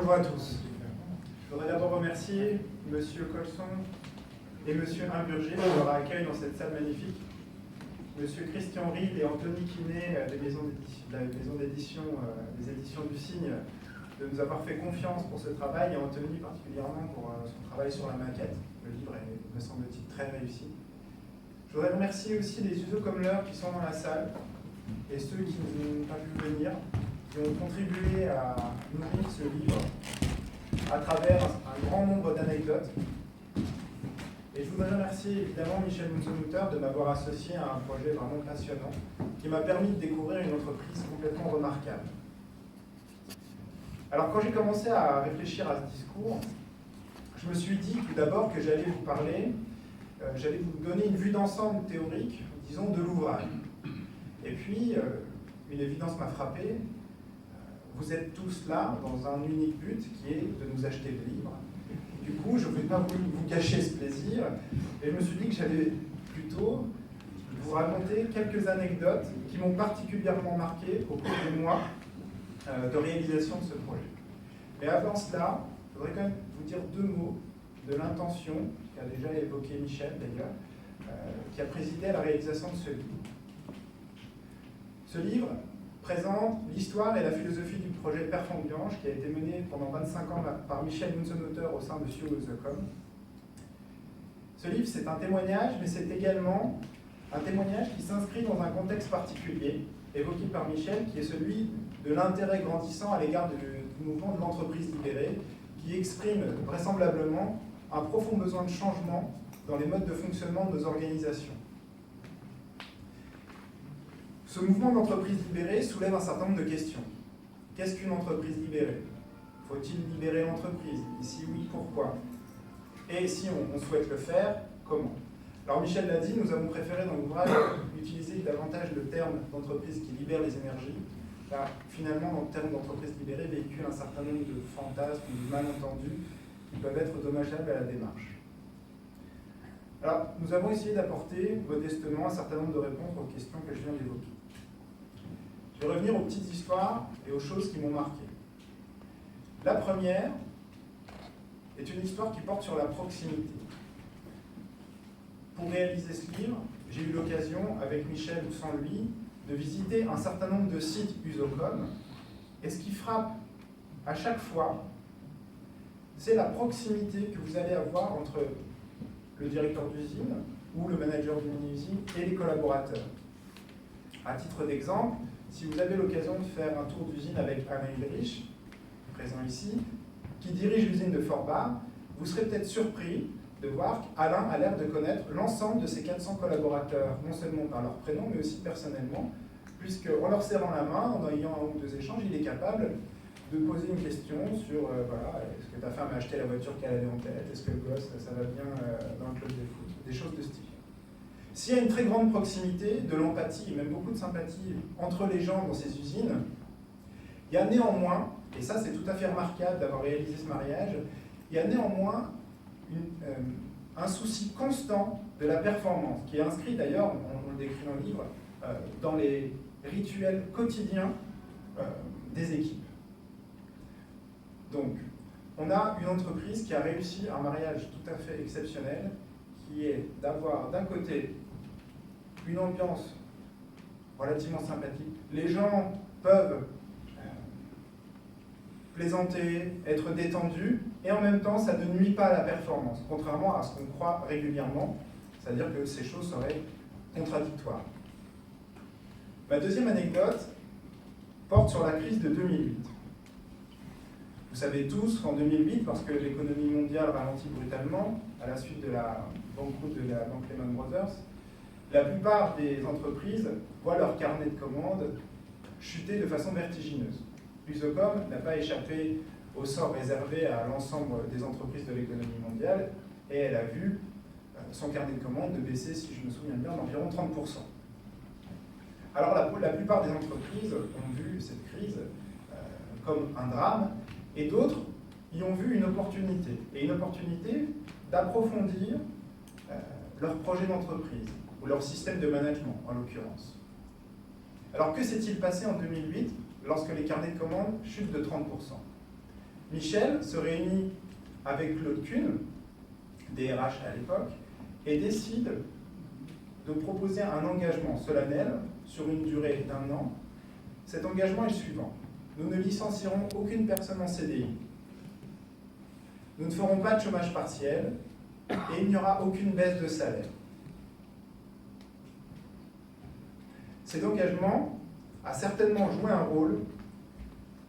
Bonjour à tous. Je voudrais d'abord remercier M. Colson et M. Imburger pour leur accueil dans cette salle magnifique. M. Christian Ried et Anthony Quinet de la maison d'édition des éditions du Cygne de nous avoir fait confiance pour ce travail, et Anthony particulièrement pour son travail sur la maquette. Le livre est, me semble-t-il, très réussi. Je voudrais remercier aussi les usos comme l'heure qui sont dans la salle et ceux qui n'ont pas pu venir, qui ont contribué à nourrir ce livre à travers un grand nombre d'anecdotes. Et je voudrais remercier évidemment Michel Munzenhutter de m'avoir associé à un projet vraiment passionnant qui m'a permis de découvrir une entreprise complètement remarquable. Alors quand j'ai commencé à réfléchir à ce discours, je me suis dit tout d'abord que j'allais vous parler, j'allais vous donner une vue d'ensemble théorique, disons, de l'ouvrage. Et puis, une évidence m'a frappé, vous êtes tous là dans un unique but qui est de nous acheter le livre. Du coup, je ne vais pas vous gâcher ce plaisir, et je me suis dit que j'allais plutôt vous raconter quelques anecdotes qui m'ont particulièrement marqué au cours des mois de réalisation de ce projet. Mais avant cela, je voudrais quand même vous dire deux mots de l'intention, qu'a déjà évoqué Michel d'ailleurs, qui a présidé à la réalisation de ce livre. Ce livre présente l'histoire et la philosophie du projet Perf-Ambiance qui a été mené pendant 25 ans par Michel Munzenhutter au sein de SUO-The-Com. Ce livre, c'est un témoignage, mais c'est également un témoignage qui s'inscrit dans un contexte particulier, évoqué par Michel, qui est celui de l'intérêt grandissant à l'égard du mouvement de l'entreprise libérée, qui exprime vraisemblablement un profond besoin de changement dans les modes de fonctionnement de nos organisations. Ce mouvement d'entreprise libérée soulève un certain nombre de questions. Qu'est-ce qu'une entreprise libérée? Faut-il libérer l'entreprise? Et si oui, pourquoi? Et si on souhaite le faire, comment? Alors Michel l'a dit, nous avons préféré dans l'ouvrage utiliser davantage le terme d'entreprise qui libère les énergies, car finalement, le terme d'entreprise libérée véhicule un certain nombre de fantasmes ou de malentendus qui peuvent être dommageables à la démarche. Alors, nous avons essayé d'apporter modestement un certain nombre de réponses aux questions que je viens d'évoquer. Je vais revenir aux petites histoires et aux choses qui m'ont marqué. La première est une histoire qui porte sur la proximité. Pour réaliser ce livre, j'ai eu l'occasion, avec Michel ou sans lui, de visiter un certain nombre de sites USOCOM. Et ce qui frappe à chaque fois, c'est la proximité que vous allez avoir entre le directeur d'usine ou le manager d'une usine et les collaborateurs. À titre d'exemple, si vous avez l'occasion de faire un tour d'usine avec Alain Ulrich, présent ici, qui dirige l'usine de Forbach, vous serez peut-être surpris de voir qu'Alain a l'air de connaître l'ensemble de ses 400 collaborateurs, non seulement par leur prénom, mais aussi personnellement, puisqu'en leur serrant la main, en ayant un ou deux échanges, il est capable de poser une question sur, voilà, est-ce que ta femme a acheté la voiture qu'elle avait en tête, est-ce que le gosse, ça va bien dans le club de foot, des choses de ce type. S'il y a une très grande proximité, de l'empathie et même beaucoup de sympathie entre les gens dans ces usines, il y a néanmoins, et ça c'est tout à fait remarquable d'avoir réalisé ce mariage, il y a néanmoins un souci constant de la performance, qui est inscrit d'ailleurs, on le décrit dans le livre, dans les rituels quotidiens des équipes. Donc, on a une entreprise qui a réussi un mariage tout à fait exceptionnel, qui est d'avoir d'un côté une ambiance relativement sympathique. Les gens peuvent plaisanter, être détendus, et en même temps, ça ne nuit pas à la performance, contrairement à ce qu'on croit régulièrement, c'est-à-dire que ces choses seraient contradictoires. Ma deuxième anecdote porte sur la crise de 2008. Vous savez tous qu'en 2008, parce que l'économie mondiale ralentit brutalement à la suite de la banqueroute de la banque Lehman Brothers, la plupart des entreprises voient leur carnet de commandes chuter de façon vertigineuse. USOCOM n'a pas échappé au sort réservé à l'ensemble des entreprises de l'économie mondiale, et elle a vu son carnet de commandes de baisser, si je me souviens bien, d'environ 30%. Alors la plupart des entreprises ont vu cette crise comme un drame, et d'autres y ont vu une opportunité, et une opportunité d'approfondir leur projet d'entreprise, ou leur système de management en l'occurrence. Alors que s'est-il passé en 2008 lorsque les carnets de commandes chutent de 30%? Michel se réunit avec Claude Kuhn, DRH à l'époque, et décide de proposer un engagement solennel sur une durée d'1 an. Cet engagement est le suivant. Nous ne licencierons aucune personne en CDI. Nous ne ferons pas de chômage partiel et il n'y aura aucune baisse de salaire. Cet engagement a certainement joué un rôle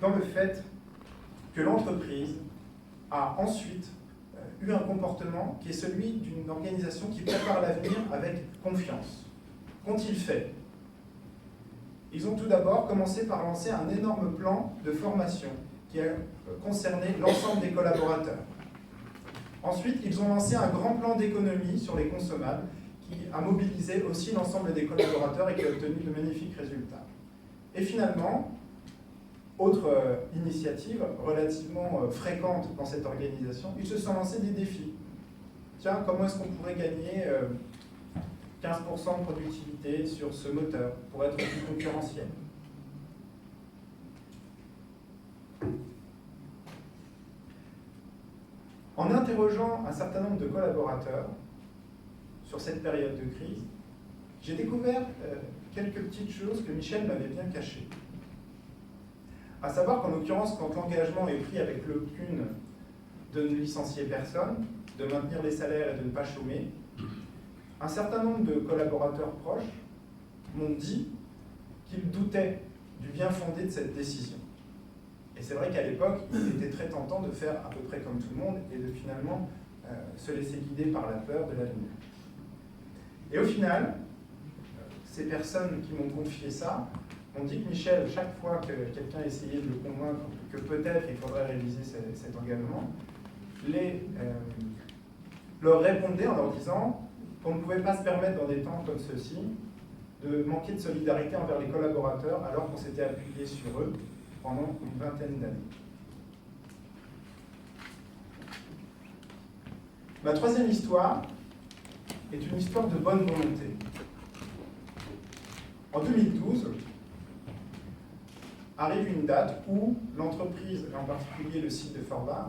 dans le fait que l'entreprise a ensuite eu un comportement qui est celui d'une organisation qui prépare l'avenir avec confiance. Qu'ont-ils fait? Ils ont tout d'abord commencé par lancer un énorme plan de formation qui a concerné l'ensemble des collaborateurs. Ensuite, ils ont lancé un grand plan d'économie sur les consommables qui a mobilisé aussi l'ensemble des collaborateurs et qui a obtenu de magnifiques résultats. Et finalement, autre initiative relativement fréquente dans cette organisation, ils se sont lancés des défis. Tiens, comment est-ce qu'on pourrait gagner 15% de productivité sur ce moteur pour être plus concurrentiel? En interrogeant un certain nombre de collaborateurs sur cette période de crise, j'ai découvert quelques petites choses que Michel m'avait bien cachées. À savoir qu'en l'occurrence, quand l'engagement est pris avec Claude Kuhn de ne licencier personne, de maintenir les salaires et de ne pas chômer, un certain nombre de collaborateurs proches m'ont dit qu'ils doutaient du bien fondé de cette décision. Et c'est vrai qu'à l'époque, il était très tentant de faire à peu près comme tout le monde et de finalement se laisser guider par la peur de l'avenir. Et au final, ces personnes qui m'ont confié ça m'ont dit que Michel, chaque fois que quelqu'un essayait de le convaincre que peut-être il faudrait réviser cet engagement, leur répondait en leur disant qu'on ne pouvait pas se permettre dans des temps comme ceux-ci de manquer de solidarité envers les collaborateurs alors qu'on s'était appuyé sur eux pendant une vingtaine d'années. Ma troisième histoire est une histoire de bonne volonté. En 2012, arrive une date où l'entreprise, et en particulier le site de Forbach,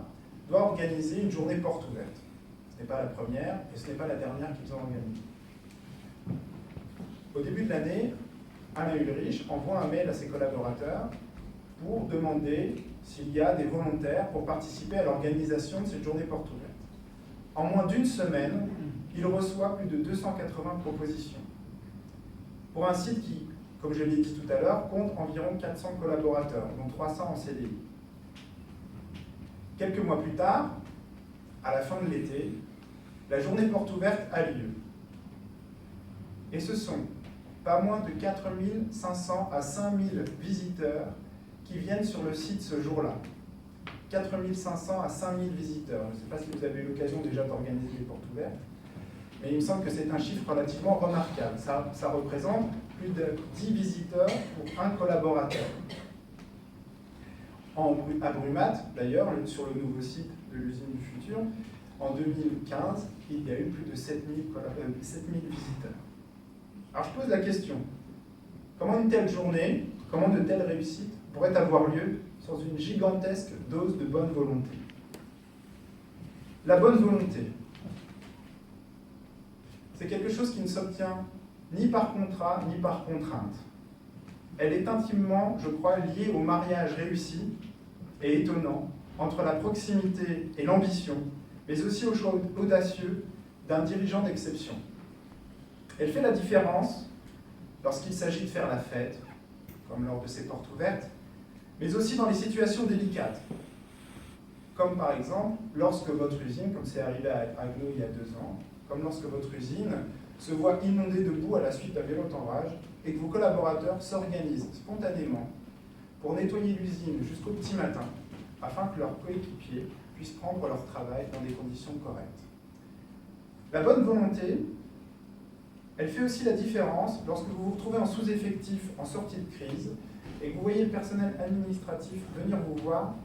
doit organiser une journée porte ouverte. Ce n'est pas la première et ce n'est pas la dernière qu'ils ont organisée. Au début de l'année, Alain Ulrich envoie un mail à ses collaborateurs pour demander s'il y a des volontaires pour participer à l'organisation de cette journée porte ouverte. En moins d'une semaine, il reçoit plus de 280 propositions. Pour un site qui, comme je l'ai dit tout à l'heure, compte environ 400 collaborateurs, dont 300 en CDI. Quelques mois plus tard, à la fin de l'été, la journée porte ouverte a lieu. Et ce sont pas moins de 4500 à 5000 visiteurs qui viennent sur le site ce jour-là. 4500 à 5000 visiteurs. Je ne sais pas si vous avez eu l'occasion déjà d'organiser des portes ouvertes, mais il me semble que c'est un chiffre relativement remarquable. Ça représente plus de 10 visiteurs pour un collaborateur. À Brumat, d'ailleurs, sur le nouveau site de l'usine du futur, en 2015, il y a eu plus de 7000 visiteurs. Alors je pose la question, comment une telle journée, comment de telles réussites pourraient avoir lieu sans une gigantesque dose de bonne volonté? La bonne volonté, c'est quelque chose qui ne s'obtient ni par contrat, ni par contrainte. Elle est intimement, je crois, liée au mariage réussi et étonnant entre la proximité et l'ambition, mais aussi au choix audacieux d'un dirigeant d'exception. Elle fait la différence lorsqu'il s'agit de faire la fête, comme lors de ces portes ouvertes, mais aussi dans les situations délicates, comme par exemple lorsque votre usine, comme c'est arrivé à Agno il y a 2 ans, comme lorsque votre usine se voit inondée de boue à la suite d'un violent orage et que vos collaborateurs s'organisent spontanément pour nettoyer l'usine jusqu'au petit matin afin que leurs coéquipiers puissent prendre leur travail dans des conditions correctes. La bonne volonté, elle fait aussi la différence lorsque vous vous retrouvez en sous-effectif en sortie de crise et que vous voyez le personnel administratif venir vous voir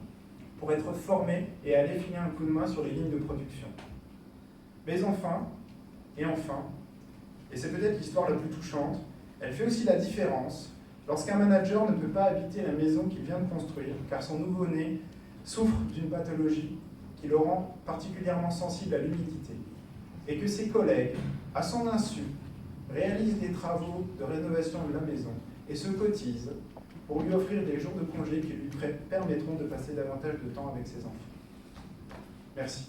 pour être formé et aller filer un coup de main sur les lignes de production. Mais enfin, et c'est peut-être l'histoire la plus touchante, elle fait aussi la différence lorsqu'un manager ne peut pas habiter la maison qu'il vient de construire car son nouveau-né souffre d'une pathologie qui le rend particulièrement sensible à l'humidité, et que ses collègues, à son insu, réalisent des travaux de rénovation de la maison et se cotisent pour lui offrir des jours de congé qui lui permettront de passer davantage de temps avec ses enfants. Merci.